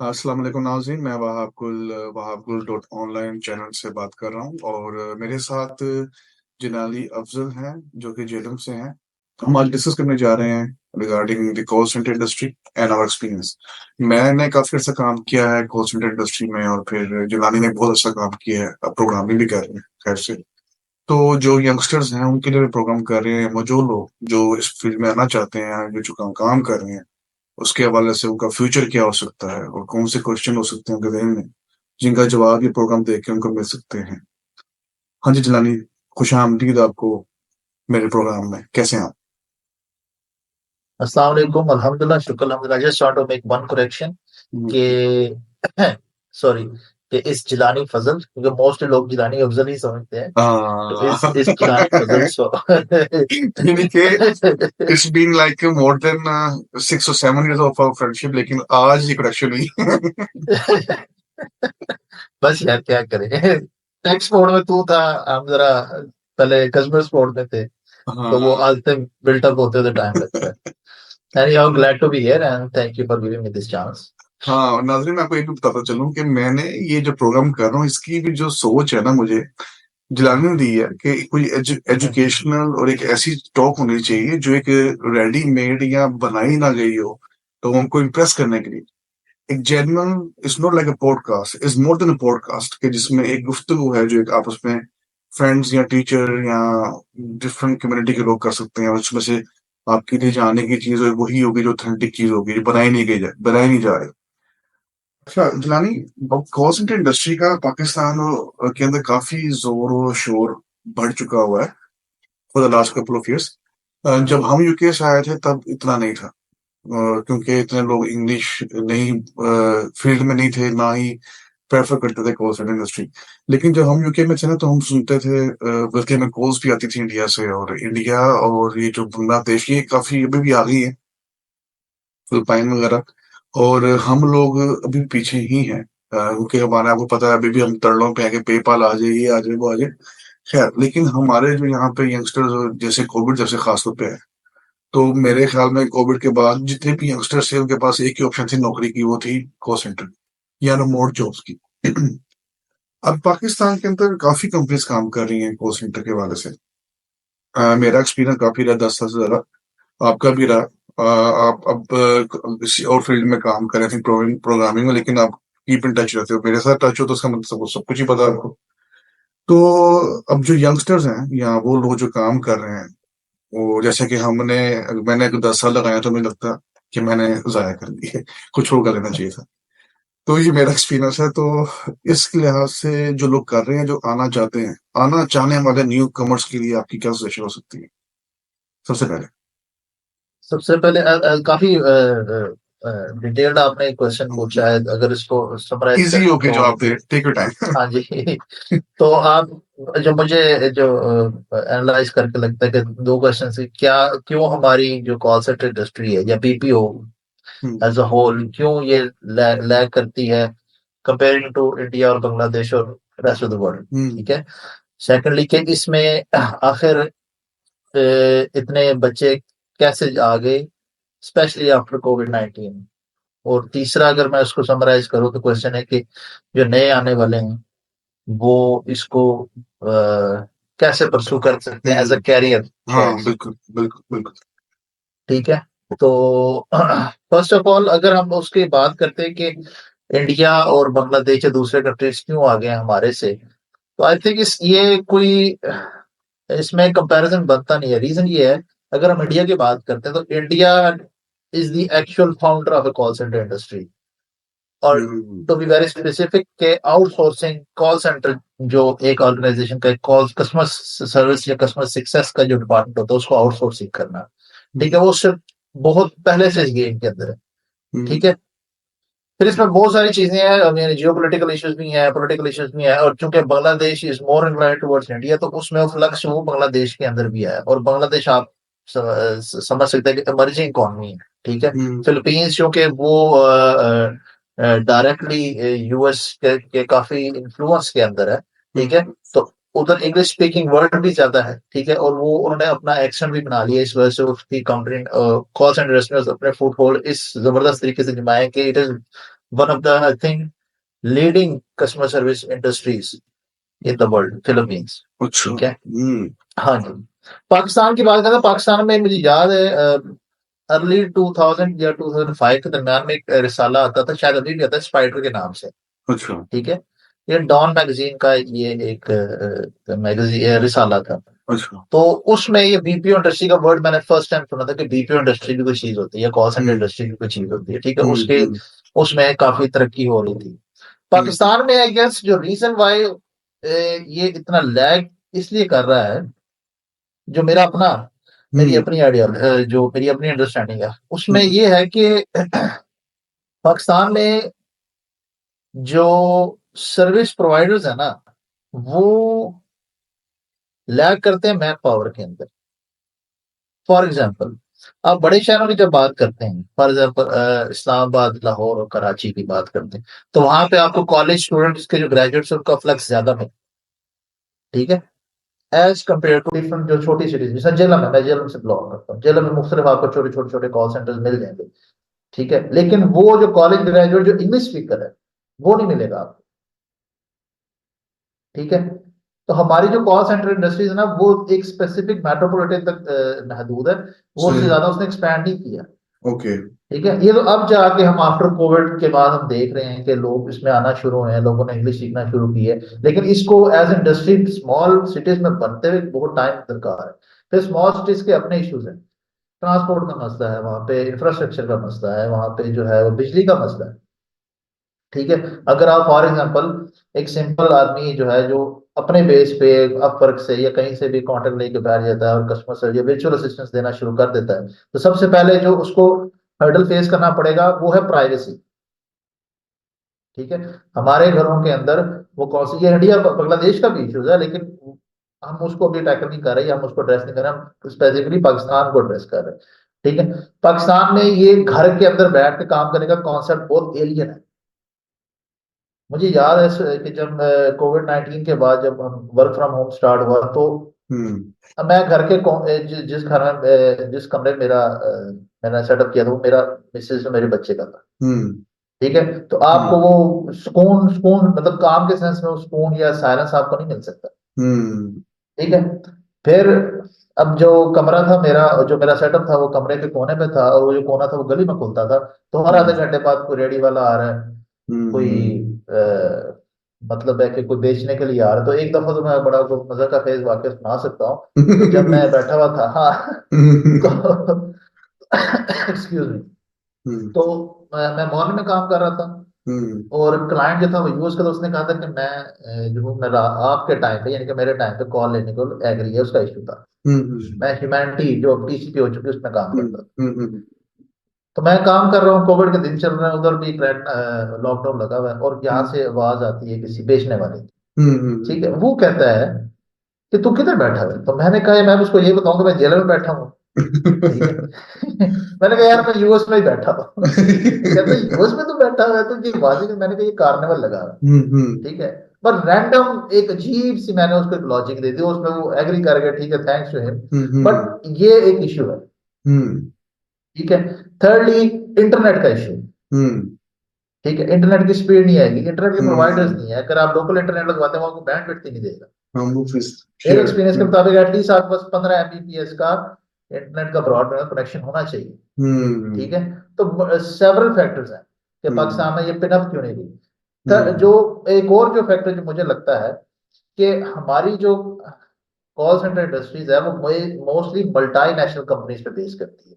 अस्सलाम वालेकुम नाज़रीन। मैं वहाब गुल डॉट ऑनलाइन चैनल से बात कर रहा हूँ और मेरे साथ जनाली अफजल हैं जो कि जेलम से हैं। हम आज डिस्कस करने जा रहे हैं regarding the call centre industry and our experience. मैंने काफी अच्छा काम किया है कॉल सेंटर इंडस्ट्री में और फिर जलानी ने बहुत अच्छा काम किया है, अब प्रोग्रामिंग भी कर रहे हैं खैर से। तो जो यंगस्टर्स हैं उनके लिए प्रोग्राम कर रहे हैं, वो जो लोग जो इस फील्ड में आना चाहते हैं, जो काम काम कर रहे हैं, उसके हवाले से उनका फ्यूचर क्या हो सकता है और कौन से क्वेश्चन हो सकते हैं उनके जहन में, जिनका जवाब ये प्रोग्राम देख के उनको मिल सकते हैं। हाँ जी जलानी, खुश आमदीद आपको मेरे प्रोग्राम में। कैसे हैं आप? अस्सलाम वालेकुम, अल्हम्दुलिल्लाह, शुक्र अल्हम्दुलिल्लाह। Just want to make one correction hmm. कि सॉरी, कि इस जिलानी फजल, क्योंकि मोस्ट लोग जिलानी अफजल ही समझते हैं। तो इस जिलानी फजल सो यानी कि it's been like more than 6 or 7 years of our friendship, लेकिन आज ये कनेक्शन हुई। बस यार, क्या करें। टेक्स्ट मोड में तू था, हम जरा पहले कस्टमर्स मोड में थे, तो वो हाँ। आदतें बिल्टअप होते हुए टाइम लगता है। Anyhow, glad to be here and thank you for giving me this chance. हाँ, और नाज़रीन मैं आपको एक भी बताता चलूं कि मैंने ये जो प्रोग्राम कर रहा हूँ इसकी भी जो सोच है ना, मुझे जलाने दी है कि कोई एजुकेशनल और एक ऐसी टॉक होनी चाहिए जो एक रेडीमेड या बनाई ना गई हो, तो हमको इम्प्रेस करने के लिए एक genuine, it's not like a podcast, is more than a podcast, के जिसमें एक गुफ्तगू है जो एक आपस में फ्रेंड्स या टीचर या डिफरेंट कम्युनिटी के लोग कर सकते हैं, और उसमें से आपकी लिए जाने की चीज वही होगी जो ऑथेंटिक चीज होगी, जो बनाई नहीं जा रही। अच्छा जिलानी, कॉल सेंटर इंडस्ट्री का पाकिस्तान के अंदर काफी जोर और शोर बढ़ चुका हुआ है for the last couple of years. जब हम यूके से आए थे तब इतना नहीं था, क्योंकि इतने लोग इंग्लिश नहीं, फील्ड में नहीं थे, ना ही प्रेफर करते थे कॉल सेंटर इंडस्ट्री। लेकिन जब हम यूके में थे ना तो हम सुनते थे, बल्कि हमें कॉल्स भी आती थी इंडिया से, और इंडिया और ये जो बांग्लादेश, ये काफी अभी भी आ गई है, फिलिपाइन वगैरह। और हम लोग अभी पीछे ही हैं, क्योंकि हमारे, आपको पता है, अभी भी हम तरलों पे आके पेपाल आ जाए, ये आ जाए, वो आ जाए। खैर, लेकिन हमारे जो यहाँ पे यंगस्टर्स, जैसे कोविड जब से खास तौर पे है, तो मेरे ख्याल में कोविड के बाद जितने भी यंगस्टर्स थे उनके पास एक ही ऑप्शन थी नौकरी की, वो थी कॉल सेंटर या रिमोट जॉब्स की। अब पाकिस्तान के अंदर काफी कंपनीज काम कर रही हैं कॉल सेंटर के वाले से। मेरा एक्सपीरियंस काफी रहा, 10 साल से ज्यादा आपका भी रहा। आप अब किसी और फील्ड में काम कर रहे थे, प्रोग्रामिंग में, लेकिन आप कीप इन टच रहते हो, मेरे साथ टच हो तो उसका मतलब सब कुछ ही पता है आपको। तो अब जो यंगस्टर्स हैं या वो लोग जो काम कर रहे हैं, वो जैसे कि मैंने अगर 10 साल लगाया तो मुझे लगता कि मैंने जाया कर दिए, कुछ और कर लेना चाहिए था। तो ये मेरा एक्सपीरियंस है। तो इस लिहाज से जो लोग कर रहे हैं, जो आना चाहते हैं, आना चाहने वाले न्यू कमर्स के लिए आपकी क्या सजेशन हो सकती है सबसे पहले? सबसे पहले काफी डिटेल्ड आपने एक क्वेश्चन पूछा है, अगर इसको समराइज इजी करें होके तो। जवाब दे, टेक योर टाइम। हाँ जी। तो आप, जो मुझे जो एनालाइज करके लगता है कि दो क्वेश्चन से क्या, क्यों हमारी जो कॉल सेंटर इंडस्ट्री है या बीपीओ एज अ होल, क्यों ये लैग करती है कंपेयरिंग टू इंडिया और बांग्लादेश और रेस्ट ऑफ द वर्ल्ड। ठीक है। सेकेंडली, कि इसमें आखिर इतने बच्चे कैसे आ गए, स्पेशली आफ्टर कोविड-19। और तीसरा, अगर मैं उसको समराइज करूँ तो क्वेश्चन है कि जो नए आने वाले हैं वो इसको कैसे परस्यू कर सकते हैं एज अ कैरियर हाँ, चॉइस। बिल्कुल बिल्कुल बिल्कुल। ठीक है। तो फर्स्ट ऑफ ऑल, अगर हम उसकी बात करते हैं कि इंडिया और बांग्लादेश या दूसरे कंट्रीज क्यों आ गए हैं हमारे से, तो आई थिंक इस ये कोई इसमें कंपैरिजन बनता नहीं है। रीजन ये है, अगर हम इंडिया की बात करते हैं तो India is the actual founder of a call centre industry. और हम्म। टू बी वेरी स्पेसिफिक, के आउटसोर्सिंग कॉल सेंटर, जो एक ऑर्गेनाइजेशन का कॉल कस्टमर सर्विस या कस्टमर सक्सेस का जो डिपार्टमेंट होता है उसको आउटसोर्सिंग करना, ठीक है, वो सिर्फ बहुत पहले से इस गेम के अंदर है। ठीक है। फिर इसमें बहुत सारी चीजें हैं, यानी जियो पोलिटिकल इश्यूज भी हैं, पोलिटिकल इश्यूज भी हैं, और चूंकि Bangladesh is more inclined towards India, तो उसमें वो फ्लक्स वो बांग्लादेश के अंदर भी है। और बांग्लादेश, आप समझ सकते हैं कि इमर्जिंग इकॉनमी है। ठीक है। फिलीपींस, चूंकि वो डायरेक्टली यूएस के काफी इन्फ्लुएंस के अंदर है। ठीक है। तो उधर इंग्लिश स्पीकिंग वर्ड भी ज्यादा है। ठीक है। और वो उन्होंने अपना एक्शन भी बना लिया, इस वजह से उसकी कंपनी कॉल सेंटर इंडस्ट्री अपने फुट होल्ड इस जबरदस्त तरीके से जमाए कि it is one of the I think leading customer service industries in the world, Philippines. अच्छा। ठीक है। हाँ जी। पाकिस्तान की बात करें तो पाकिस्तान में मुझे याद है अर्ली 2000 या 2005 के दरमियान में एक रिसाला आता था, शायद अभी भी आता है, स्पाइडर के नाम से। अच्छा। ठीक है। ये डॉन मैगजीन का ये एक मैगजीन रिसाला था। अच्छा। तो उसमें ये बीपीओ इंडस्ट्री का वर्ड मैंने फर्स्ट टाइम सुना था कि बीपीओ इंडस्ट्री भी कोई चीज होती है, कॉल सेंटर इंडस्ट्री भी कोई चीज होती है। ठीक है। उसके उसमें काफी तरक्की हो रही थी पाकिस्तान में। आई गेस जो रीजन वाई ये इतना लैग इसलिए कर रहा है, जो मेरा अपना मेरी अपनी आइडिया जो मेरी अपनी अंडरस्टैंडिंग है उसमें ये है कि पाकिस्तान में जो सर्विस प्रोवाइडर्स है ना, वो लैग करते हैं मैन पावर के अंदर। फॉर एग्जाम्पल, आप बड़े शहरों की जब बात करते हैं, फॉर एग्जाम्पल इस्लामाबाद, लाहौर और कराची की बात करते हैं, तो वहां पे आपको कॉलेज स्टूडेंट्स के जो ग्रेजुएट्स उनका फ्लक्स ज्यादा मिलता है। ठीक है। एज कम्पेयर टू डिफरेंट जो छोटी सिटीज, जैसे जेलम है, मैं जेलम से बिलोंग करता हूँ, जेलम में मुख्तलिफ आपको छोटे छोटे छोटे कॉल सेंटर्स मिल जाएंगे। ठीक है। लेकिन वो जो कॉलेज ग्रेजुएट जो इंग्लिश स्पीकर है वो नहीं मिलेगा आपको। ठीक है। तो हमारी जो कॉल सेंटर इंडस्ट्रीज है ना, वो एक स्पेसिफिक मेट्रोपॉलिटन तक महदूद है, वो उससे ज्यादा उसने एक्सपैंड नहीं किया। ओके। ठीक है। ये तो अब जाके हम आफ्टर कोविड के बाद हम देख रहे हैं कि लोग इसमें आना शुरू हुए हैं, लोगों ने इंग्लिश सीखना शुरू की है, लेकिन इसको एज इंडस्ट्री स्मॉल सिटीज में बनते हुए बहुत टाइम दरकार है। फिर स्मॉल सिटीज के अपने इश्यूज हैं, ट्रांसपोर्ट का मसला है, वहां पे इंफ्रास्ट्रक्चर का मसला है, वहां पे जो है वो बिजली का मसला है। ठीक है। अगर आप फॉर एग्जांपल एक सिंपल आदमी जो है, जो अपने बेस पे अपवर्क से या कहीं से भी कॉन्टेक्ट लेके बैठ जाता है और कस्टमर सर्विस या वर्चुअल असिस्टेंस देना शुरू कर देता है, तो सबसे पहले जो उसको हर्डल फेस करना पड़ेगा वो है प्राइवेसी। ठीक है। हमारे घरों के अंदर वो कौन सी, ये इंडिया बांग्लादेश का भी इश्यूज है, लेकिन हम उसको अभी टैकल नहीं कर रहे, हम उसको एड्रेस नहीं कर रहे, हम स्पेसिफिकली पाकिस्तान को एड्रेस कर रहे हैं। ठीक है। पाकिस्तान में ये घर के अंदर बैठ के काम करने का कॉन्सेप्ट बहुत एलियन है। मुझे याद है कि जब कोविड-19 के बाद जब हम वर्क फ्रॉम होम स्टार्ट हुआ, तो मैं घर के जिस घर में जिस कमरे में मैंने सेटअप किया था, वो मेरा मिसेज और मेरे बच्चे का था। ठीक है। तो आपको वो सुकून सुकून मतलब काम के सेंस में वो सुकून या साइलेंस आपको नहीं मिल सकता। ठीक है। फिर अब जो कमरा था मेरा, जो मेरा सेटअप था, वो कमरे के कोने पे था, और वो जो कोना था वो गली में खुलता था। तो हर आधे घंटे बाद कोई रेडी वाला आ रहा है, कोई मतलब है कि कोई बेचने के लिए आ रहा है। तो एक दफा तो मैं बड़ा मजा का फेज वाकई सुना सकता हूँ कि जब मैं बैठा हुआ था, हाँ, तो एक्सक्यूज मी, तो मैं मॉल में काम कर रहा था, और क्लाइंट जो था वो यूज कर, उसने कहा था कि मैं जो हूँ, मेरा आपके टाइम पे यानी कि मेरे टाइम पे कॉल लेने को एग्री है, उसका इशू था। मैं ह्यूमैनिटी जो टीसीपी हो चुकी है उसमें काम करता था। तो मैं काम कर रहा हूँ, कोविड के दिन चल रहे हैं, उधर भी लॉकडाउन लगा हुआ है, और यहाँ से आवाज आती है किसी बेचने वाले की। ठीक है। वो कहता है कि तू किधर बैठा है, तो मैंने कहा मैं उसको ये बताऊंगा मैं जेल में बैठा हूँ। ठीक है। मैंने कहा यार मैं यूएस में ही बैठा हूँ। कहते यूएस में तो बैठा हुआ है, तो ये वाजिब है। मैंने कहा ये कार्निवल लगा हुआ है। ठीक है। पर रैंडम एक अजीब सी मैंने उसको एक लॉजिक दे दी, उसमें वो एग्री कर गया, ठीक है, थैंक्स टू हिम, बट ये एक इश्यू है। ठीक है। थर्डली, इंटरनेट का इश्यू। ठीक है। इंटरनेट की स्पीड नहीं आएगी, इंटरनेट के प्रोवाइडर्स नहीं है, अगर आप लोकल इंटरनेट लगवाते हैं वो आपको बैंडविड्थ ही नहीं देगा। मेरे एक्सपीरियंस के मुताबिक एटलीस्ट आपके पास 15 एमबीपीएस का इंटरनेट का ब्रॉडबैंड कनेक्शन होना चाहिए। ठीक है। तो सेवरल फैक्टर्स हैं कि पाकिस्तान में ये पिनअप क्यों नहीं हुई। जो एक और जो फैक्टर जो मुझे लगता है कि हमारी जो कॉल सेंटर इंडस्ट्रीज है वो मोस्टली मल्टी नेशनल कंपनीज पे बेस करती है।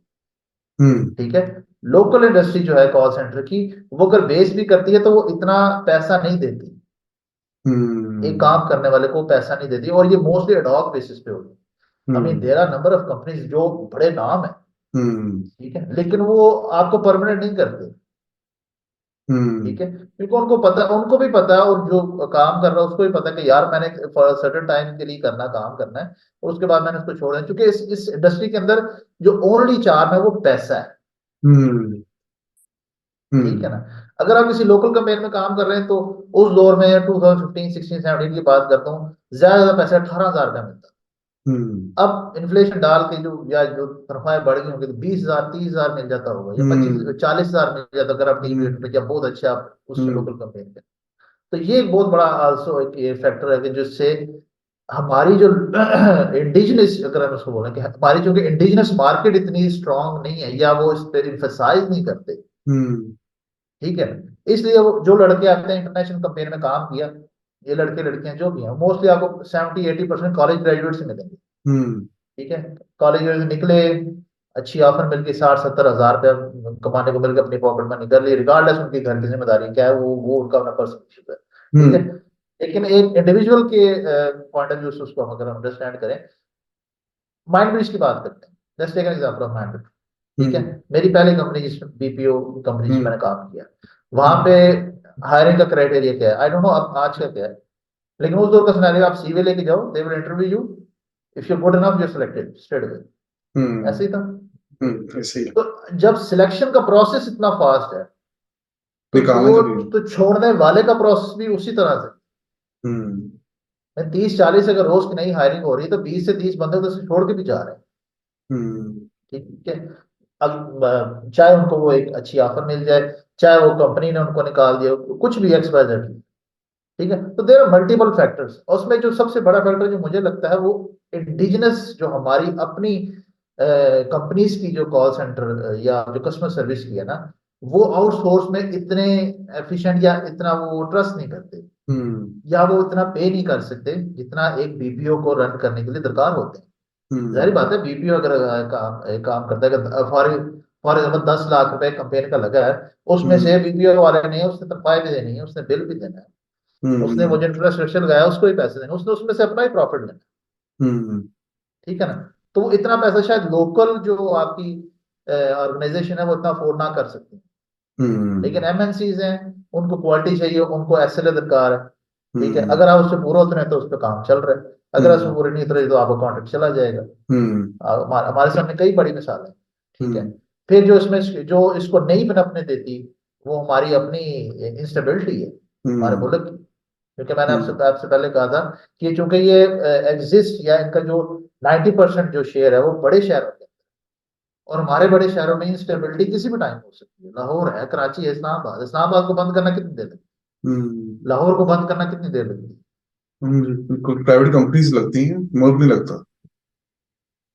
ठीक है। लोकल इंडस्ट्री जो है कॉल सेंटर की, वो अगर बेस भी करती है तो वो इतना पैसा नहीं देती, एक काम करने वाले को पैसा नहीं देती, और ये मोस्टली एडहॉक बेसिस पे होती है। I mean there are number of companies जो बड़े नाम है। ठीक है। लेकिन वो आपको परमानेंट नहीं करते। ठीक है। क्योंकि उनको पता, उनको भी पता है, और जो काम कर रहा है उसको भी पता है कि यार मैंने फॉर सर्टेन टाइम के लिए करना काम करना है, और उसके बाद मैंने उसको छोड़ना है, क्योंकि इस इंडस्ट्री के अंदर जो ओनली चार्म है वो पैसा है। ठीक है ना। अगर आप किसी लोकल कंपनी में काम कर रहे हैं, तो उस दौर में 2015 16 17 की बात करता हूँ, ज्यादा पैसा 18,000 का मिलता। अब इन्फ्लेशन डाल के जो या जो तनख्वाहें बढ़ गई होंगी तो 20,000 30,000 मिल जाता होगा या 25 हम्म 40,000 मिल जाता अगर आप टीम लीडर पे या बहुत अच्छे आप उस हम्म लोकल कंपनी पे। तो ये एक बहुत बड़ा आल्सो एक ये फैक्टर है कि जिससे हमारी जो इंडिजिनस अगर हम उसको बोलें कि हमारी चूंकि इंडिजिनस मार्केट इतनी स्ट्रांग नहीं है या वो इस पर इम्फेसाइज नहीं करते। हम्म ठीक है ना, इसलिए वो जो लड़के आते हैं इंटरनेशनल कंपनी में काम किया, ये लड़के लड़कियां जो भी हैं मोस्टली आपको 70-80% कॉलेज ग्रेजुएट से मिलेंगे। हम्म ठीक है, कॉलेज से निकले, अच्छी ऑफर मिल गई 60-70 हजार रुपया कमाने को मिल गया, अपनी पॉकेट मनी कर ली, रिगार्डलेस उनकी घर की जिम्मेदारी क्या है, वो उनका अपना पर्सनल इशू है। ठीक है, हम्म लेकिन एक इंडिविजुअल के पॉइंट ऑफ व्यू से उसको हम अगर अंडरस्टैंड करें, माइंड ब्रिज की बात करते हैं। Let's take an example of Mind Bridge. ठीक है, हम्म मेरी पहली कंपनी जिसमें बीपीओ कंपनी जिसमें हम्म मैंने काम किया, वहां पे हायरिंग का क्राइटेरिया क्या है आई डोंट नो अब आज का क्या है, लेकिन उस दौर का सिनेरियो आप सीवी लेके जाओ, they will interview you, if you good enough you selected straight away. Hmm ऐसे ही था। ऐसे ही तो जब सिलेक्शन का प्रोसेस इतना फास्ट है, तो निकालने वो का भी तो छोड़ने वाले का प्रोसेस भी उसी तरह से। हम्म मैं 30-40 अगर रोज की नई हायरिंग हो रही है तो 20 से 30 बंदे तो छोड़ के भी जा रहे हैं। हम्म ठीक है, अब चाहे उनको वो एक अच्छी ऑफर मिल जाए, चाहे वो कंपनी ने उनको निकाल दिया, कुछ भी XYZ। ठीक है, तो देर आर मल्टीपल फैक्टर्स, उसमें जो सबसे बड़ा फैक्टर जो मुझे लगता है वो इंडिजिनस जो हमारी अपनी कंपनीज की जो कॉल सेंटर या जो कस्टमर सर्विस की है ना, वो आउटसोर्स में इतने एफिशिएंट या इतना वो ट्रस्ट नहीं करते हम्म या वो इतना पे नहीं कर सकते जितना एक बीपीओ को रन करने के लिए दरकार होते हैं। जाहिर हम्म बात है बीपीओ अगर काम करता है, फॉर फॉर एग्जाम्पल 10 लाख रुपए कंपनी का लगा है, उसमें से हम्म बीपीओ वाले ने उसने तनख्वाह भी देनी है, उसने बिल भी देना है, उसने वो हम्म जो इंफ्रास्ट्रक्चर लगाया उसको ही पैसे देने, उसने उसमें से अपना ही प्रॉफिट लेना है। हम्म ठीक है ना, तो वो इतना पैसा शायद लोकल जो आपकी ऑर्गेनाइजेशन है वो इतना अफोर्ड ना कर सकती। लेकिन हम्म एमएनसीज हैं, उनको क्वालिटी चाहिए, उनको एसएलए दरकार है। ठीक है, हम्म अगर आप उससे पूरे उतरे तो उस पर काम चल रहा है, अगर उससे हम्म पूरे नहीं उतरे तो आपका कॉन्ट्रैक्ट चला जाएगा। हम्म हमारे सामने कई बड़ी मिसाल है। ठीक है, हम्म फिर जो इसमें जो इसको नहीं पनपने देती वो हमारी अपनी इंस्टेबिलिटी है हमारे हम्म मुल्क की। क्योंकि मैंने हम्म आपसे आपसे पहले कहा था कि चूंकि ये एग्जिस्ट या इनका जो 90% जो शेयर है वो बड़े शहरों के, और हमारे बड़े शहरों में इंस्टेबिलिटी किसी भी टाइम हो सकती है, लाहौर है, कराची है, इस्लामाबाद, इस्लामाबाद को बंद करना कितनी देर लगती हम्म है, लाहौर को बंद करना कितनी देर लगती है। बिल्कुल प्राइवेट कंपनीज लगती हैं, मुल्क नहीं लगता।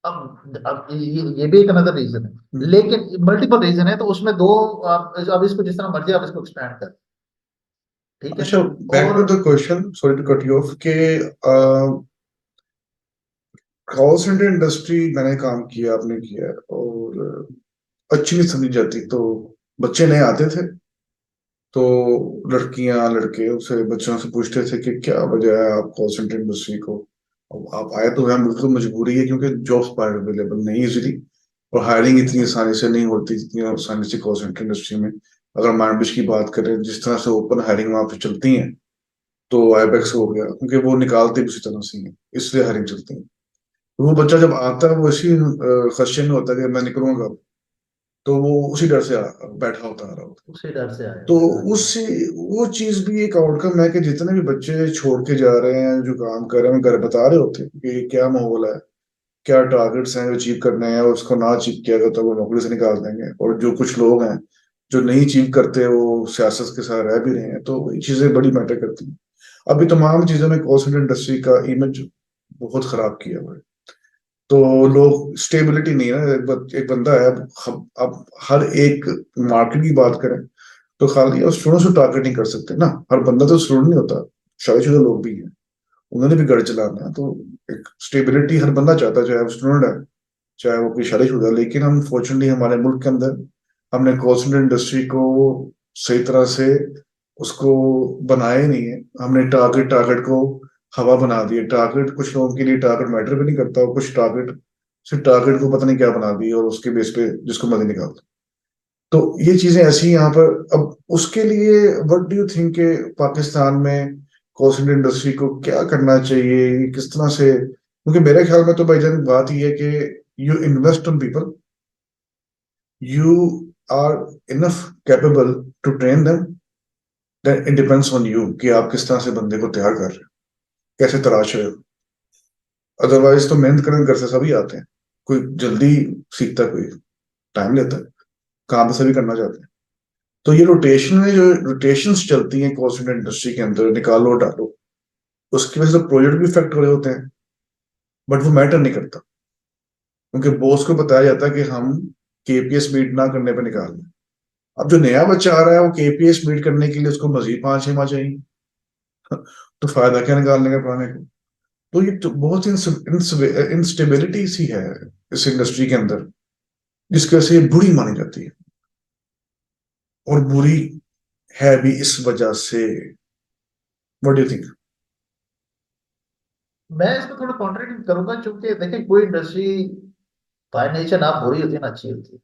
अब ये भी एक अनदर रीजन है, हम्म, लेकिन मल्टीपल रीजन है, तो उसमें दो आप अब इसको जिस तरह मर्जी आप इसको एक्सपेंड करें। ठीक है, अच्छा, बैक और to the question, sorry to cut you off के कॉल सेंटर इंडस्ट्री मैंने काम किया, आपने किया है, और अच्छी नहीं समझी जाती। तो बच्चे नए आते थे, तो लड़कियां लड़के उसे बच्चों से पूछते थे कि क्या वजह है आप कॉल सेंटर इंडस्ट्री को, अब आप आए तो हैं, बिल्कुल मजबूरी है क्योंकि जॉब्स बाहर अवेलेबल नहीं इजीली, और हायरिंग इतनी आसानी से नहीं होती जितनी आसानी से कॉल सेंटर इंडस्ट्री में। अगर माइंडबिच की बात करें, जिस तरह से ओपन हायरिंग वहाँ पे चलती है, तो आईबैक्स हो गया, क्योंकि वो निकालते भी उसी तरह से ही है, इसलिए हायरिंग चलती है। तो वो बच्चा जब आता है वो इसी खदशे में होता है कि मैं निकलूंगा, तो वो उसी डर से बैठा होता आ रहा होता है। उसी डर से आया तो होता है। उससे वो चीज भी एक आउटकम है कि जितने भी बच्चे छोड़ के जा रहे हैं, जो काम कर रहे हैं, घर बता रहे होते हैं कि क्या माहौल है, क्या टारगेट्स हैं जो अचीव करने हैं, और उसको ना अचीव किया गया तो वो नौकरी से निकाल देंगे, और जो कुछ लोग हैं जो नहीं अचीव करते वो सियासत के साथ रह भी रहे हैं, तो ये चीजें बड़ी मैटर करती हैं। अभी तमाम चीजों में कॉल सेंटर इंडस्ट्री का इमेज बहुत खराब किया हुआ है। तो लोग स्टेबिलिटी नहीं है ना, एक बंदा है, अब हर एक मार्केट की बात करें तो खाली और स्टूडेंट्स को टारगेट नहीं कर सकते ना, हर बंदा तो स्टूडेंट नहीं होता, शादीशुदा लोग भी हैं, उन्होंने भी घर चलाना है। तो एक स्टेबिलिटी हर बंदा चाहता है, चाहे वो स्टूडेंट है, चाहे वो कोई शादीशुदा। लेकिन हम फॉर्चुनेटली हमारे मुल्क के अंदर हमने कॉल सेंटर इंडस्ट्री को सही तरह से उसको बनाया ही नहीं है। हमने टारगेट टारगेट को हवा बना दिया। टारगेट कुछ लोगों के लिए टारगेट मैटर भी नहीं करता, और कुछ टारगेट सिर्फ टारगेट को पता नहीं क्या बना दिया, और उसके बेस पे जिसको मर्जी निकालते। तो ये चीजें ऐसी हैं यहाँ पर। अब उसके लिए व्हाट डू यू थिंक के पाकिस्तान में कॉल सेंटर इंडस्ट्री को क्या करना चाहिए, किस तरह से? क्योंकि मेरे ख्याल में तो भाईजान बात ये है कि you invest on people, you are enough capable to train them, then it depends on you कि आप किस तरह से बंदे को तैयार कर रहे हो, कैसे तराश रहे हो। अदरवाइज तो मेहनत करने घर से सभी आते हैं, कोई जल्दी सीखता है, कोई टाइम लेता है, काम तो सभी करना चाहते हैं। तो ये रोटेशन में जो रोटेशंस चलती हैं कॉल सेंटर इंडस्ट्री के अंदर, निकालो डालो, उसकी वजह से प्रोजेक्ट भी इफेक्ट हो रहे होते हैं, बट वो मैटर नहीं करता, क्योंकि बॉस को बताया जाता है कि हम केपीएस मीट ना करने पर निकाल दें। अब जो नया बच्चा आ रहा है वो केपीएस मीट करने के लिए उसको मजीद 5-6 माह चाहिए, तो फायदा क्या निकालने का पुराने को। तो ये तो बहुत इंस्टेबिलिटी सी है इस इंडस्ट्री के अंदर, जिसकी वजह से ये बुरी मानी जाती है, और बुरी है भी इस वजह से। What do you think? मैं इसमें थोड़ा कॉन्ट्रडिक्ट करूंगा, क्योंकि देखिए कोई इंडस्ट्री बाय नेचर ना बुरी होती है ना अच्छी होती है।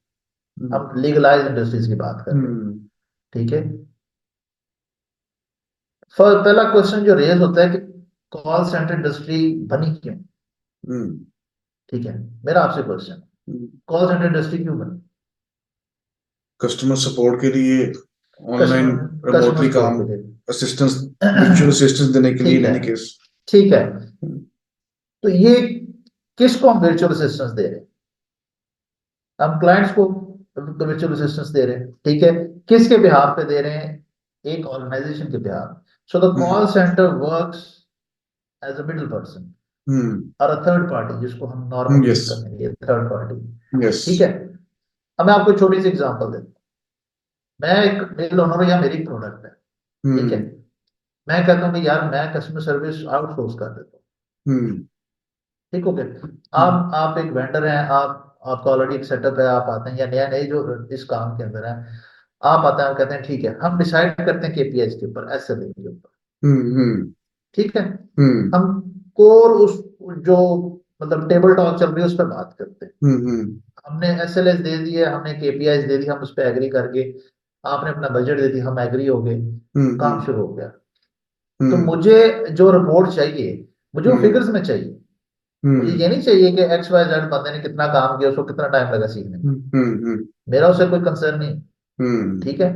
हम लीगलाइज इंडस्ट्रीज की बात कर रहे हैं, ठीक है। पहला क्वेश्चन जो रेज होता है कि कॉल सेंटर इंडस्ट्री बनी क्यों, ठीक है। मेरा आपसे क्वेश्चन, कॉल सेंटर इंडस्ट्री क्यों बनी? कस्टमर सपोर्ट के लिए, online customer customer remotely support काम, के असिस्टेंस, लिए वर्चुअल असिस्टेंस देने के लिए ठीक इन है, एनी केस। ठीक है। तो ये किसको हम वर्चुअल असिस्टेंस दे रहे हैं? हम क्लाइंट्स को वर्चुअल असिस्टेंस दे रहे हैं, ठीक है। किसके बिहाफ पे दे रहे हैं? एक ऑर्गेनाइजेशन के behalf. So the call centre works as a middle person और अ थर्ड पार्टी, जिसको हम नॉर्मल यस, यूज करने के लिए थर्ड पार्टी, यस। ठीक है। अब मैं आपको छोटी सी एग्जांपल देता हूँ। मैं एक मिल ओनर, या मेरी प्रोडक्ट है, ठीक है। मैं कहता हूँ कि यार मैं कस्टमर सर्विस आउटसोर्स कर देता हूँ, ठीक हो गया। आप एक वेंडर हैं, आपका ऑलरेडी एक सेटअप है, आप आते हैं, या नया नए जो इस काम के अंदर है, आप आते हैं, आप कहते हैं ठीक है, हम डिसाइड करते हैं केपीआई के ऊपर, एसएलए के ऊपर, ठीक है। हम कोर उस जो मतलब टेबल टॉक चल रही है उस पर बात करते हैं। हमने एसएलए दे दिए, हमने केपीआई दे दी, हम उस पर एग्री करके, आपने अपना बजट दे दिया, हम एग्री हो गए, काम शुरू हो गया। तो मुझे जो रिपोर्ट चाहिए, मुझे वो फिगर्स में चाहिए। मुझे ये नहीं चाहिए कि एक्स वाई जेड बंदे ने कितना काम किया, उसको कितना टाइम लगा सीखने में, मेरा उससे कोई कंसर्न नहीं, ठीक है।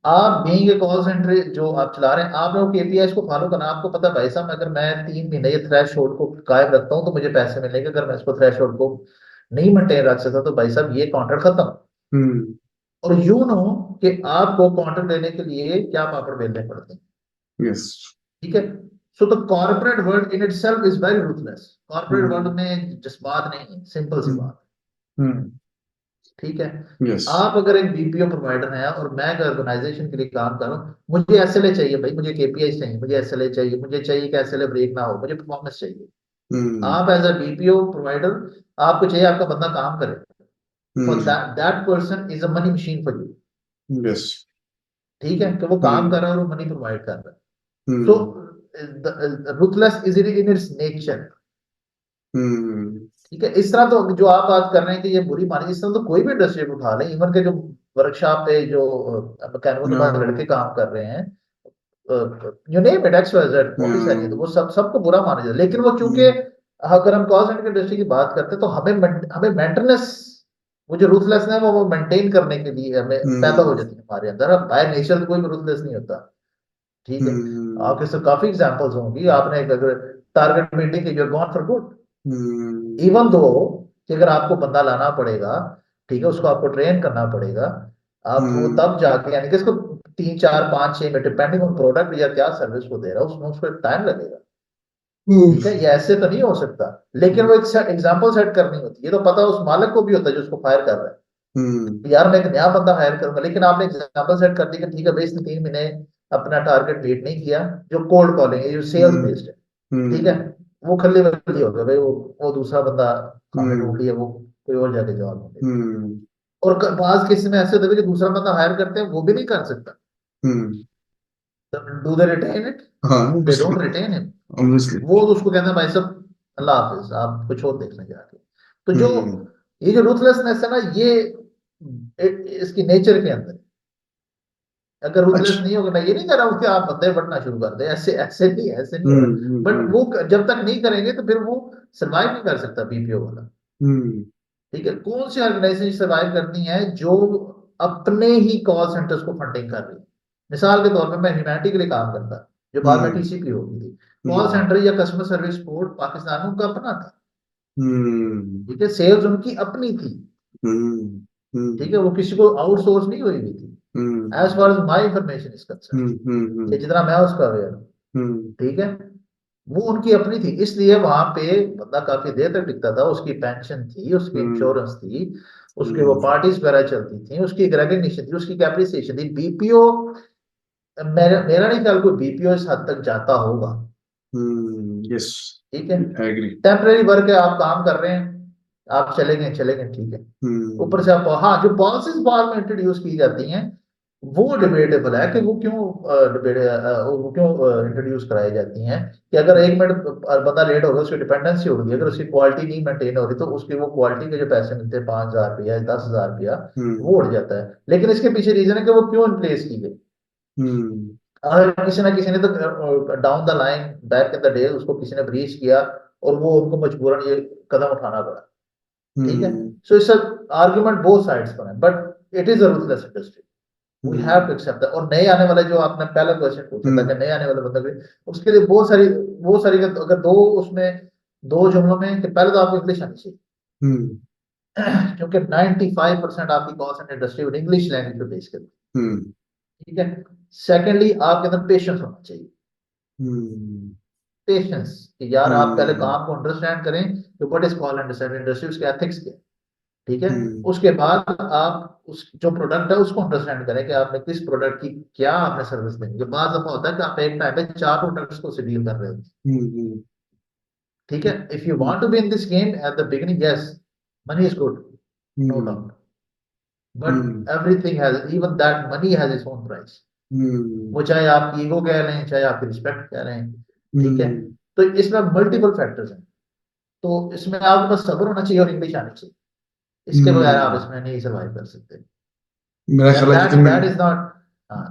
आप बीइंग ए कॉल सेंटर जो आप चला रहे हैं, आप लोग केपीआई को फॉलो करना। आपको पता है भाई साहब, अगर मैं 3 महीने ये थ्रेश होल्ड को कायम रखता हूँ तो मुझे पैसे मिलेंगे, अगर मैं इसको थ्रेश होल्ड को नहीं मेंटेन रख सकता तो भाई साहब ये कॉन्ट्रैक्ट खत्म। और यू नो कि आपको कॉन्ट्रैक्ट देने के लिए क्या पापड़ बेलने पड़ते हैं, यस। ठीक है। So the corporate world in itself is very ruthless. Corporate world में जज्बात नहीं है, सिंपल सी बात, ठीक है। यस। आप अगर एक बीपीओ प्रोवाइडर हैं और मैं एक ऑर्गेनाइजेशन के लिए काम कर रहा हूँ, मुझे एसएलए चाहिए भाई, मुझे केपीआई चाहिए, मुझे एसएलए चाहिए, मुझे चाहिए कि एसएलए ब्रेक ना हो, मुझे परफॉर्मेंस चाहिए। आप एज अ बीपीओ प्रोवाइडर, आपको चाहिए आपका बंदा काम करे, for that person is a money machine for you, yes. ठीक है। तो वो काम कर रहा है और वो मनी प्रोवाइड कर रहा है। So ruthless is in its nature, ठीक है। इस तरह तो जो आप बात कर रहे हैं कि ये बुरी मानी, इस तरह तो कोई भी इंडस्ट्री में उठा लें, इवन के जो वर्कशॉप पे जो मैकेनिकल के बाद लड़के काम कर रहे हैं, you name it, X Y Z, बहुत ही सारी है, तो वो सबको बुरा माना जाता है। लेकिन वो चूंकि अगर हम कॉल सेंटर इंडस्ट्री की बात करते हैं तो हमें मेंटेनेंस, वो जो रूथलेसनेस है वो मेंटेन करने के लिए हमें पैदा हो जाती है हमारे अंदर। अब बाय नेचर तो कोई भी रूथलेस नहीं होता, ठीक है। आपके सब काफी एग्जांपल्स होंगी, आपने अगर टारगेट मीटिंग की, you are gone for good, even though कि अगर आपको बंदा लाना पड़ेगा, ठीक है, उसको आपको ट्रेन करना पड़ेगा, आप वो तब जाके, यानी कि इसको 3 4 5 6 में डिपेंडिंग ऑन प्रोडक्ट या क्या सर्विस को दे रहा है उसमें उसको टाइम लगेगा, ठीक है। ये ऐसे तो नहीं हो सकता, लेकिन वो एक एग्जाम्पल सेट करनी होती है। ये तो पता उस मालिक को भी होता है जो उसको फायर कर रहा है, यार मैं एक नया बंदा हायर करूंगा, लेकिन आपने एग्जाम्पल सेट कर दी कि ठीक है भाई, इसने 3 महीने अपना टारगेट मीट नहीं किया, जो कोल्ड कॉलिंग है, जो सेल्स बेस्ड है, ठीक है, वो खल्ली बल्ली हो गया भाई, वो दूसरा बंदा हमने ढूंढ लिया, वो कोई और जाके जवाब ढूंढे। और बाज केस में ऐसे होता है कि दूसरा बंदा हायर करते हैं वो भी नहीं कर सकता, डू दे रिटेन इट? हाँ, they don't retain him. Obviously. वो तो उसको कहते हैं भाई साहब अल्लाह हाफिज, आप कुछ और देखने जाके। तो जो ये जो रूथलेसनेस है ना, ये इसकी नेचर के अंदर है। अगर रूथलेस अच्छा। नहीं होगा, मैं ये नहीं कह रहा हूँ कि आप बंदे बढ़ना शुरू कर दे, ऐसे ऐसे नहीं है, ऐसे नहीं हो रहा, बट वो जब तक नहीं करेंगे तो फिर वो सर्वाइव नहीं कर सकता बीपीओ वाला, ठीक है। कौन सी ऑर्गेनाइजेशन सर्वाइव करती है जो अपने ही कॉल सेंटर्स को फंडिंग कर रही है? मिसाल के तौर पे मैं ह्यूमैनिटी के लिए काम करता, जो बाद में टीसीपी होगी थी, कॉल सेंटर या कस्टमर सर्विस सपोर्ट पाकिस्तान में उनका अपना था, हम्म ठीक है, सेल्स उनकी अपनी थी। हम्म ठीक हम्म है, वो किसी को आउटसोर्स नहीं हुई हुई थी, as far hmm as my information is concern, कि हम्म जितना मैं उसका अवेयर हूँ। हम्म ठीक है, वो उनकी अपनी थी, इसलिए वहां पे बंदा काफी देर तक टिकता था, उसकी पेंशन थी, उसकी हम्म इंश्योरेंस थी, उसके वो हम्म पार्टीज वगैरह चलती थी, उसकी एक recognition थी, उसकी कैप्रिसिएशन थी। बीपीओ, मेरा मेरा नहीं ख्याल कोई बीपीओ इस हद तक जाता होगा। यस, ठीक है, आई एग्री। टेम्परेरी वर्क है, आप काम कर रहे हैं, आप चले गए चले गए, ठीक है। ऊपर हम्म से आप, हाँ, जो पॉलिसीज बाद में इंट्रोड्यूस की जाती हैं वो डिबेटेबल है कि वो क्यों डिबेट वो क्यों इंट्रोड्यूस कराई जाती हैं, कि अगर एक मिनट बंदा लेट होगा, उसकी डिपेंडेंसी होगी, अगर उसकी क्वालिटी नहीं मेंटेन हो रही, तो उसकी वो क्वालिटी के जो पैसे मिलते हैं 5,000 रुपया 10,000 रुपया, वो हम्म उड़ जाता है। लेकिन इसके पीछे रीजन है कि वो क्यों प्लेस की गई। हम्म अगर किसी ना किसी ने तो down the line, back in the day, उसको किसी ने ब्रीच किया और वो उनको मजबूरन ये कदम उठाना पड़ा। ठीक है, hmm so it's argument both sides पर है, but it is a ruthless industry, we have to hmm accept that. और नए आने वाले, जो आपने पहला क्वेश्चन पूछा था कि हम्म नए आने वाले बंदे के, उसके लिए बहुत सारी अगर दो उसमें, दो जुमलों में, कि पहले तो आपको इंग्लिश आनी चाहिए, हम्म क्योंकि 95% आपकी call centre industry English language पे बेस करती हम्म है। ठीक है, सेकेंडली आपके अंदर पेशेंस होना चाहिए। हम्म पेशेंस, कि यार आप पहले हम्म काम को अंडरस्टैंड करें कि what is call understand industry, उसके एथिक्स क्या है। ठीक है, हम्म उसके बाद आप उस जो प्रोडक्ट है उसको अंडरस्टैंड करें कि आपने किस प्रोडक्ट की क्या आपने सर्विस देनी है। बाद दफा होता है कि आप एक टाइम पे चार प्रोडक्ट्स को डील कर रहे हो। हम्म ठीक है, if you want to be in this game at the beginning, yes, money is good, no hmm doubt, but everything has, even that money has its own price. Hmm वो चाहे आपकी ego कह रहे हैं, चाहे आपकी रिस्पेक्ट कह रहे हैं। ठीक है, हम्म तो इसमें मल्टीपल फैक्टर्स हैं, तो इसमें आपके पास सब्र होना चाहिए और इंग्लिश आनी चाहिए, इसके बगैर आप हम्म इसमें नहीं सर्वाइव कर सकते। मेरा ख्याल है जितने में। That is not,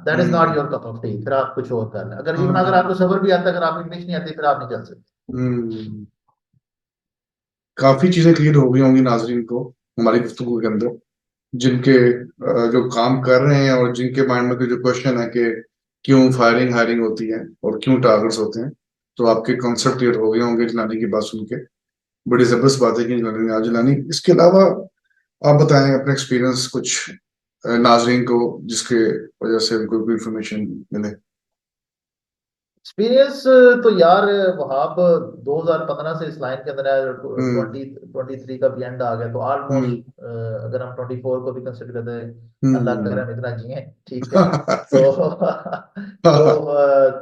that is not hmm your cup of T, फिर आप कुछ और कर लें। अगर इवन अगर हाँ आपको सबर भी आता है, अगर आपको इंग्लिश नहीं आती, फिर आप नहीं चल सकते। हम्म काफी चीजें क्लियर हो गई होंगी नाजरीन को हमारी गुफ्तगू के अंदर, जिनके जो काम कर रहे हैं और जिनके माइंड में कोई जो क्वेश्चन है कि क्यों फायरिंग हायरिंग होती है और क्यों टारगेट्स होते हैं, तो आपके कॉन्सेप्ट क्लियर हो गए होंगे जिलानी की बात सुन के। बड़ी जबरदस्त बात है कि जिलानी ने आज जिलानी। इसके अलावा आप बताएं अपना एक्सपीरियंस कुछ नाजरीन को, जिसके वजह से उनको भी इंफॉर्मेशन मिले। एक्सपीरियंस, तो यार वहाब 2015 से इस लाइन के अंदर है, हम्म 2023 का भी एंड आ गया, तो ऑलमोस्ट, हम्म अगर हम 24 को भी कंसिडर करते हैं, अल्लाह करे हम्म हम इतना जिए, ठीक है, तो तो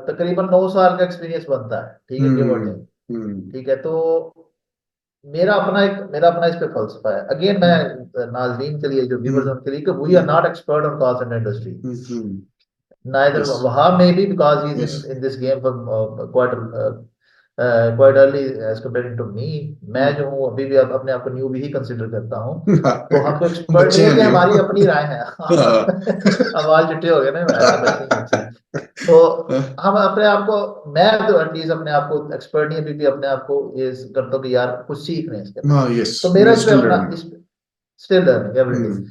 तकरीबन 9 साल का एक्सपीरियंस बनता है, ठीक है, गिव और टेक। हम्म ठीक है, तो मेरा अपना इस पे फलसफा है, अगेन मैं नाजरीन के लिए, जो व्यूअर्स हम्म हैं उनके लिए, कि we are hmm not expert on call centre industry, hmm neither yes Wahab maybe, because he's yes in this game from quite early as compared to me। मैं जो हूँ अभी भी अपने आप को न्यू भी ही कंसिडर करता हूँ, तो हम तो एक्सपर्ट बच्चे नहीं है, हैं कि नहीं हमारी हो। अपनी राय है। आवाज चिट्टे हो गए ना, ऐसे बच्चे नहीं बच्चे। तो हम अपने आप को, मैं तो एटलीस्ट अपने आप को एक्सपर्ट नहीं अभी भी अपने आप को ये करता हूँ कि यार कुछ सीख रहे हैं इसके अंदर। हाँ यस, तो मेरा यू इस पे स्टिल अपना, लर्निंग। इस स्टिल लर्निंग एवरी डे। हम्म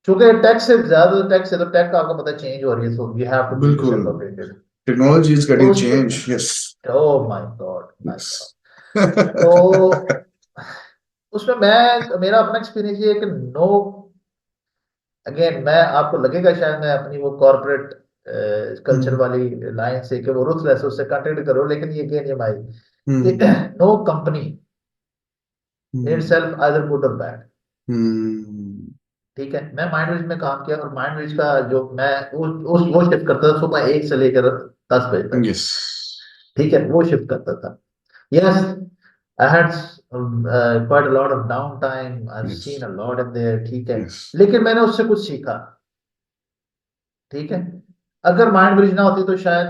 चूंकि टेक से ज्यादा, टेक से तो टेक का आपको पता चेंज हो रही है, so you have to keep बिल्कुल, योरसेल्फ अपडेटेड। टेक्नोलॉजी इज तो गेटिंग उस पे, change, yes oh my god my yes. God, तो उसमें मैं, मेरा अपना एक्सपीरियंस ये है कि नो, अगेन मैं, आपको लगेगा शायद मैं अपनी वो कॉर्पोरेट कल्चर हम्म वाली लाइन से, कि वो रुथलेस, उससे कंटेंट करो, लेकिन ये अगेन ये माई, कि hmm no company in hmm itself either good or bad. Hmm ठीक है, मैं माइंडविज में काम किया, और माइंडविज का जो मैं वो शिफ्ट करता था सुबह 1 से लेकर 10 बजे तक। यस ठीक है, वो शिफ्ट करता था। Yes, I had quite a lot of down time, I have yes seen a lot in their, ठीक है, यस लेकिन मैंने उससे कुछ सीखा। ठीक है, अगर माइंड ब्रिज ना होती तो शायद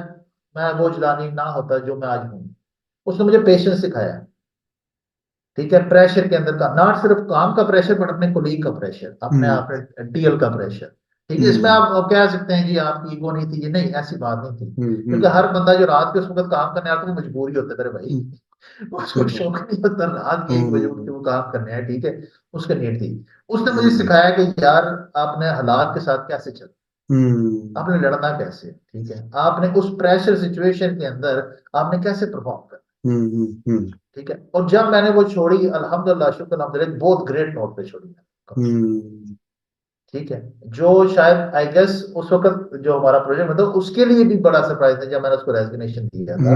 मैं वो जिलानी ना होता जो मैं आज हूँ। उसने मुझे पेशेंस सिखाया। ठीक है, प्रेशर के अंदर का, नॉट सिर्फ काम का प्रेशर, बट अपने कोलीग का प्रेशर, अपने हम्म अपने टीएल का प्रेशर। ठीक है, इसमें हम्म आप कह सकते हैं जी आपकी ईगो नहीं थी, ये नहीं, ऐसी बात नहीं थी, क्योंकि हम्म हर बंदा जो रात के उस वक्त काम करने आता है वो मजबूरी होता है मेरे भाई। हम्म उसको शौक नहीं होता रात के 1 बजे उठ के हम्म वो काम करने हैं। ठीक है, उसकी नीड थी। उसने मुझे हम्म सिखाया कि यार आपने हालात के साथ कैसे चलना, हम्म आपने लड़ना कैसे, ठीक है, आपने उस प्रेशर सिचुएशन के अंदर आपने कैसे परफॉर्म करना। हम्म हम्म ठीक है। और जब मैंने वो छोड़ी, अल्हम्दुलिल्लाह शुक्र अल्हम्दुलिल्लाह, बहुत ग्रेट नोट पे छोड़ी मैंने। हम्म ठीक है। जो शायद आई गेस उस वक्त जो हमारा प्रोजेक्ट मतलब उसके लिए भी बड़ा सरप्राइज था जब मैंने उसको रेजिग्नेशन दिया था।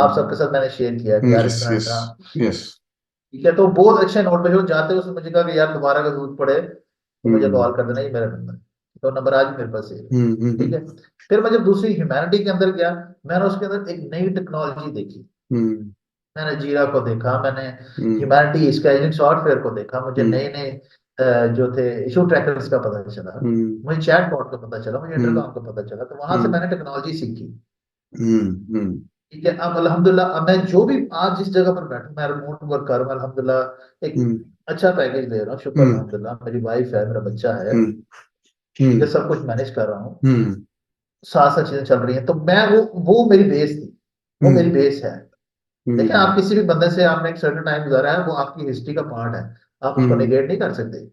आप सबके साथ मैंने शेयर किया कि यार यस इतना यस इतना। यस ठीक है। तो बहुत अच्छे नोट पे जो जाते उसने मुझे कहा कि यार दोबारा अगर जरूरत पड़े तो मुझे हम्म कॉल कर देना, ये मेरा नंबर। तो नंबर आज भी मेरे पास है। ठीक हम्म है। फिर मैं जब दूसरी ह्यूमैनिटी के अंदर गया, मैंने उसके अंदर एक नई टेक्नोलॉजी देखी। हम्म मैंने जीरा को देखा, मैंने हम्म ह्यूमैनिटी स्केलिंग सॉफ्टवेयर को देखा, मुझे हम्म नए नए जो थे इशू ट्रैकर्स का पता चला, हम्म मुझे चैट बॉट का पता चला, मुझे हम्म इंटरकॉम का पता चला। तो वहां से हम्म मैंने टेक्नोलॉजी सीखी। हम्म ठीक है। अब अल्हम्दुलिल्लाह, अब मैं जो भी आज जिस जगह पर बैठूं, मैं रिमोट वर्क कर रहा हूं अल्हम्दुलिल्लाह, एक हम्म अच्छा पैकेज ले रहा हूँ शुक्र हम्म अल्हम्दुलिल्लाह, मेरी वाइफ है, मेरा बच्चा है। हम्म ठीक है। हम्म सब कुछ मैनेज कर रहा हूँ, हम्म साथ साथ चीजें चल रही हैं। तो मैं वो मेरी बेस थी, वो मेरी हम्म बेस है। देखिए, हम्म आप किसी भी बंदे से आपने एक सर्टेन टाइम गुजारा है, वो आपकी हिस्ट्री का पार्ट है, आप उसको हम्म, निगेट नहीं कर सकते। ठीक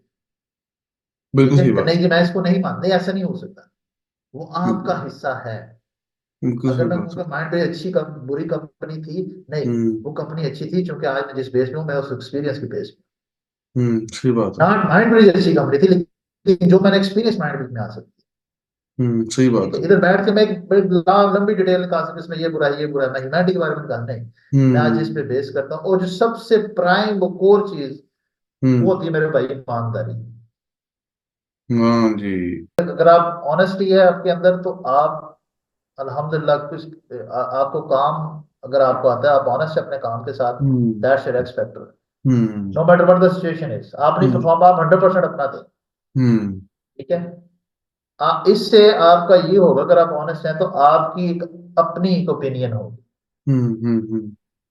बिल्कुल है। सही बात नहीं जी मैं इसको नहीं मानता, नहीं, ऐसा नहीं हो सकता, वो आपका बिल्कुल हिस्सा है। बिल्कुल अगर सही मैं बात है कहूँगा माइंड बड़ी अच्छी बुरी कंपनी थी, नहीं, हम्म वो कंपनी अच्छी थी क्योंकि आज मैं जिस बेस में हूँ मैं उस एक्सपीरियंस की बेस सही बात में। है माइंड बड़ी अच्छी कंपनी थी, लेकिन जो मैंने एक्सपीरियंस माइंड में आ सकती है। सही ठीक बात है। है इधर बैठ के मैं एक बड़ी लंबी डिटेल निकाल सकता हूँ, इसमें ये बुरा है, ये बुरा है, मैं ह्यूमैनिटी के बारे में निकाल नहीं। मैं आज इस पे हम्म बेस करता हूँ, और जो सबसे प्राइम वो कोर चीज, वो हम्म होती है मेरे भाई ईमानदारी। हाँ जी अगर आप ऑनेस्टी है आपके अंदर, तो आप अल्हम्दुलिल्लाह कुछ आपको काम अगर आपको आता है, आप ऑनेस्ट है अपने काम के साथ, hmm that's your X factor. Hmm no matter what the situation is, आप नहीं हम्म परफॉर्म, आप 100% अपना दें। हम्म ठीक है। इससे आपका ये होगा, अगर आप ऑनेस्ट हैं तो आपकी एक अपनी एक ओपिनियन होगी। हम्म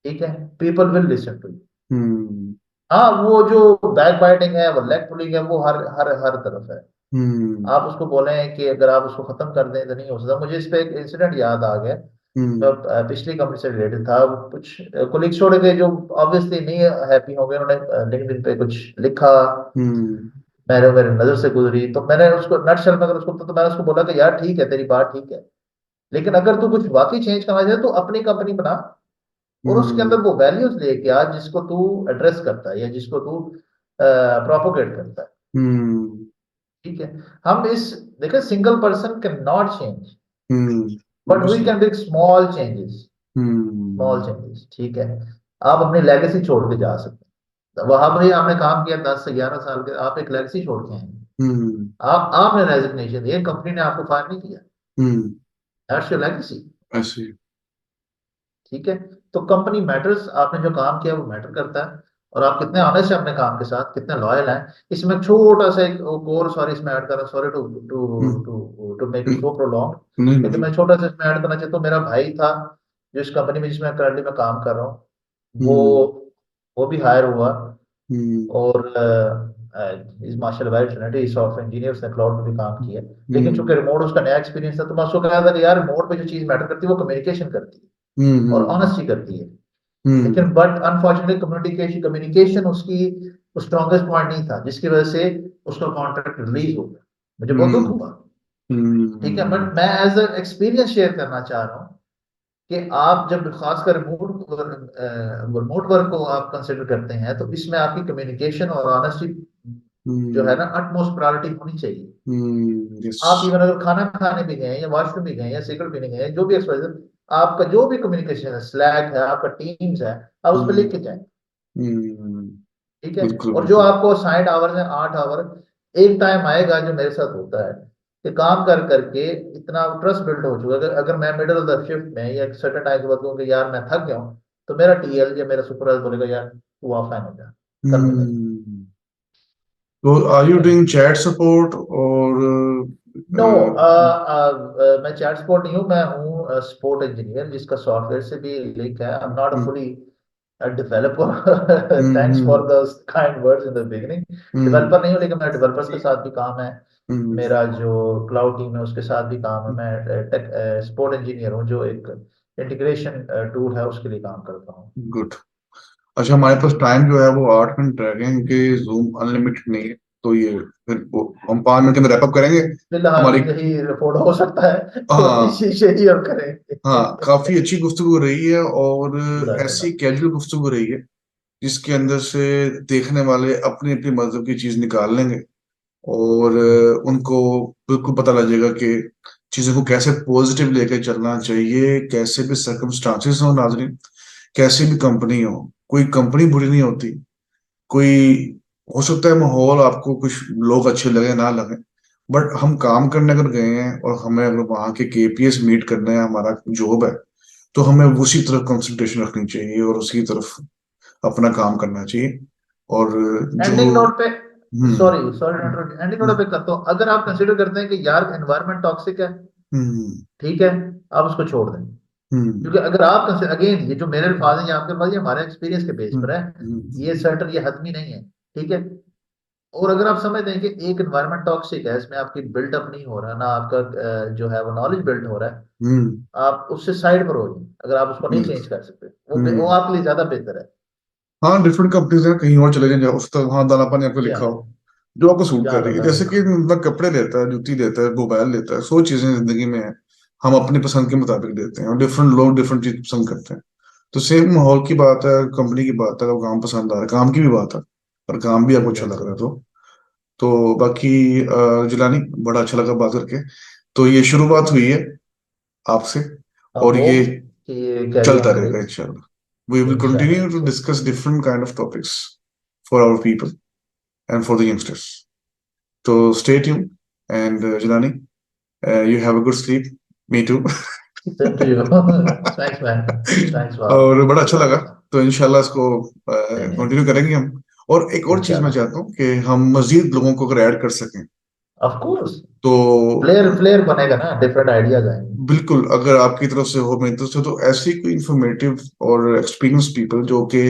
ठीक है। People will listen to you. Hmm हाँ, वो जो बैक बाइटिंग है, वो लेग पुलिंग है, वो हर हर हर तरफ है। हम्म आप उसको बोलें कि अगर आप उसको खत्म कर दें तो नहीं हो सकता। मुझे इस पे एक इंसिडेंट याद आ गया, हम्म जब पिछली कंपनी से रिलेटेड था। वो कुछ कोलिग्स छोड़ गए जो ऑब्वियसली नहीं हैप्पी होंगे, उन्होंने लिंक्डइन पे कुछ लिखा, हम्म मैंने मेरी नजर से गुजरी, तो मैंने उसको नटशेल में अगर उसको, तो मैंने उसको बोला कि यार ठीक है, तेरी बात ठीक है, लेकिन अगर तू कुछ वाकई चेंज करना चाहे तो अपनी कंपनी बना, और उसके अंदर हम्म वो वैल्यूज लेके आ जिसको तू एड्रेस करता है या जिसको तू प्रोपोगेट करता है। हम्म ठीक है। हम इस देखिए, single person can not change, but बिल्कुल वी सही can make small changes. Small hmm changes. ठीक है। आप अपनी लेगेसी छोड़ के जा सकते हैं। वहां पर ही आपने काम किया 10 से 11 साल के, आप एक लेगेसी छोड़ के आए। हम्म आपने रेजिग्नेशन दी, कंपनी ने आपको फायर नहीं किया, हम्म दैट्स योर लेगेसी। ऐसे ठीक है। तो कंपनी मैटर्स, आपने जो काम किया वो मैटर करता है, और आप कितने ऑनेस्ट हैं अपने काम के साथ, कितने लॉयल हैं। इसमें छोटा सा एक कोर, सॉरी इसमें ऐड कर रहा हूँ, sorry to hmm, to to to make it hmm, so prolong, नहीं लेकिन नहीं मैं छोटा सा इसमें ऐड करना चाहता हूँ। मेरा भाई था जो इस कंपनी में जिसमें करंटली मैं काम कर रहा हूँ, वो हम्म वो भी हायर हुआ, हम्म और इस मार्शल वाइट ट्रिनिटी सॉफ्टवेयर इंजीनियर, उसने क्लाउड में भी काम किया। लेकिन चूंकि हम्म रिमोट उसका नया एक्सपीरियंस था, तो मैं उसको कहा था कि यार रिमोट पे जो चीज मैटर करती है वो कम्युनिकेशन करती है और हम्म ऑनेस्टी करती है। हम्म लेकिन बट अनफॉर्चुनेटली कम्युनिकेशन कम्युनिकेशन उसकी स्ट्रॉन्गेस्ट पॉइंट नहीं था, जिसकी वजह से उसका कॉन्ट्रैक्ट रिलीज हो गया। मुझे बहुत दुख हम्म हुआ। ठीक है। हम्म बट मैं एज अ एक्सपीरियंस शेयर करना चाह रहा हूँ कि आप जब खासकर रिमोट वर्क को आप कंसिडर करते हैं, तो इसमें आपकी कम्युनिकेशन और ऑनेस्टी जो है हम्म ना, अटमोस्ट प्रायोरिटी होनी चाहिए। यस आप इवन अगर खाना खाने भी गए या वॉशरूम भी गए या सिगरेट पीने गए, जो भी एक्सरसाइज, आपका जो भी कम्युनिकेशन है, स्लैक है, आपका टीम्स है, आप उस पर हम्म लिख के जाएं। हम्म ठीक है। बिल्कुल और जो बिल्कुल आपको 60 आवर्स है, 8 आवर, एक टाइम आएगा जो मेरे साथ होता है कि काम कर करके इतना ट्रस्ट बिल्ड हो चुका है, अगर मैं मिडिल ऑफ द शिफ्ट में या सर्टेन टाइम के बाद कहूँ कि यार मैं थक गया हूँ, तो मेरा टीएल या मेरा सुपरवाइजर बोलेगा यार तू ऑफलाइन हो जा, कल मिलेगा। हम्म तो आर यू ठीक है। डूइंग चैट सपोर्ट और नो, मैं चैट सपोर्ट नहीं हूँ, मैं हूँ सपोर्ट इंजीनियर, जिसका सॉफ्टवेयर से भी लिंक है। I am not a hmm fully developer, thanks for the kind words in the beginning. Hmm developer नहीं हूँ, लेकिन मैं डेवलपर्स के साथ भी काम है, हम्म मेरा जो क्लाउड टीम है उसके साथ भी काम है। मैं टेक सपोर्ट इंजीनियर हूँ, जो एक इंटीग्रेशन टूल है उसके लिए काम करता हूँ। गुड अच्छा हमारे पास टाइम जो है वो 8 मिनट रह गए हैं, क्योंकि जूम अनलिमिटेड नहीं है तो ये फिर हम 5 मिनट के अंदर रैप अप करेंगे फिलहाल हमारी। यही रिपोर्ट हो सकता है, तो हाँ इसी से ही हम करेंगे। हाँ, काफी अच्छी गुफ्तगू रही है और ऐसी जज़ाकल्लाह। कैजुअल गुफ्तगू रही है जिसके अंदर से देखने वाले अपनी अपनी मजहब की चीज निकाल लेंगे और उनको बिल्कुल पता लग जाएगा कि चीजों को कैसे पॉजिटिव लेके चलना चाहिए, कैसे भी सर्कमस्टांसेस हो नाजरीन, कैसी भी कंपनी हो, कोई कंपनी बुरी नहीं होती। कोई हो सकता है माहौल आपको कुछ लोग अच्छे लगे ना लगे, बट हम काम करने अगर गए हैं और हमें अगर वहाँ के केपीएस मीट करना है, हमारा जॉब है, तो हमें उसी तरफ कंसंट्रेशन रखनी चाहिए और उसी तरफ अपना काम करना चाहिए। और जो एंडिंग नोट पे, हम्म सॉरी सॉरी एंडिंग नोट पे करता हूँ, अगर आप कंसीडर करते हैं कि यार एनवायरनमेंट टॉक्सिक है, हम्म ठीक है, आप उसको छोड़ दें। हम्म क्योंकि अगर आप अगेन, ये जो मेरे अल्फाज हैं, ये आपके पास, ये हमारे एक्सपीरियंस के बेस पर हम्म है, हम्म ये सर्टन, ये हतमी नहीं है, ठीक है। और अगर आप समझते हैं कि एक एनवायरनमेंट टॉक्सिक है, इसमें आपकी बिल्डअप नहीं हो रहा ना, आपका जो है वो नॉलेज बिल्ड हो रहा है, हम्म आप उससे साइड पर हो जाए, अगर आप उसको नहीं चेंज बिल्कुल। कर सकते, वो हम्म आपके लिए ज्यादा बेहतर है। हाँ, डिफरेंट कंपनीज हैं, कहीं और चले जाएं जहाँ उस तक वहाँ दाना पानी आपको लिखा जहाँ हो जो आपको सूट कर जहाँ रही है। लगा जैसे कि लिखा। मतलब कपड़े लेता है, जूती लेता है, मोबाइल लेता है, 100 चीजें जिंदगी में है, हम अपनी पसंद के मुताबिक लेते हैं और डिफरेंट लोग डिफरेंट चीज पसंद करते हैं। तो सेम माहौल की बात है, कंपनी की बात है, अगर काम पसंद आ रहा है, काम की भी बात है, और काम भी आपको अच्छा लग रहा है बिल्कुल। तो बाकी जिलानी बड़ा अच्छा लगा बात करके। तो ये शुरुआत हुई है आपसे और ये होप कि ये कैरी चलता ऑन रहेगा करेगी। इंशाल्लाह। वी विल इंशाल्लाह कंटिन्यू टू इंशाल्लाह। Discuss different kind of topics for our people and for the youngsters. So stay tuned and Jilani, you have a good sleep. Me too. Same to you. Thanks man. Thanks for. और बड़ा अच्छा लगा। जज़ाकल्लाह। तो इंशाल्लाह इसको same here. Continue करेंगे हम। और एक और चीज मैं इंशाल्लाह। चाहता हूँ कि हम मजीद लोगों को अगर ऐड कर सकें ऑफ कोर्स। तो फ्लेयर फ्लेयर बनेगा ना, डिफरेंट आइडियाज आएंगे। बिल्कुल, अगर आपकी तरफ से हो, मेरी तरफ से, तो ऐसी कोई इंफॉर्मेटिव और एक्सपीरियंस पीपल जो कि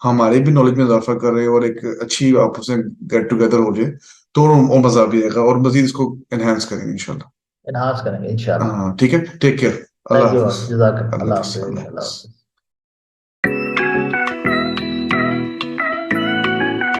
हमारे भी नॉलेज में इजाफा कर रहे हैं और एक अच्छी आपस में गेट टुगेदर हो जाए, तो और मजा भी आएगा और मजीद इसको एनहांस करेंगे इंशाल्लाह। एनहांस करेंगे इंशाल्लाह। हाँ ठीक है, टेक केयर। अल्लाह थैंक यू। हाफिज। जज़ाक अल्लाह अल्लाह हाफिज। हाफिज़। अल्लाह अल्लाह हाफिज। हाफिज़।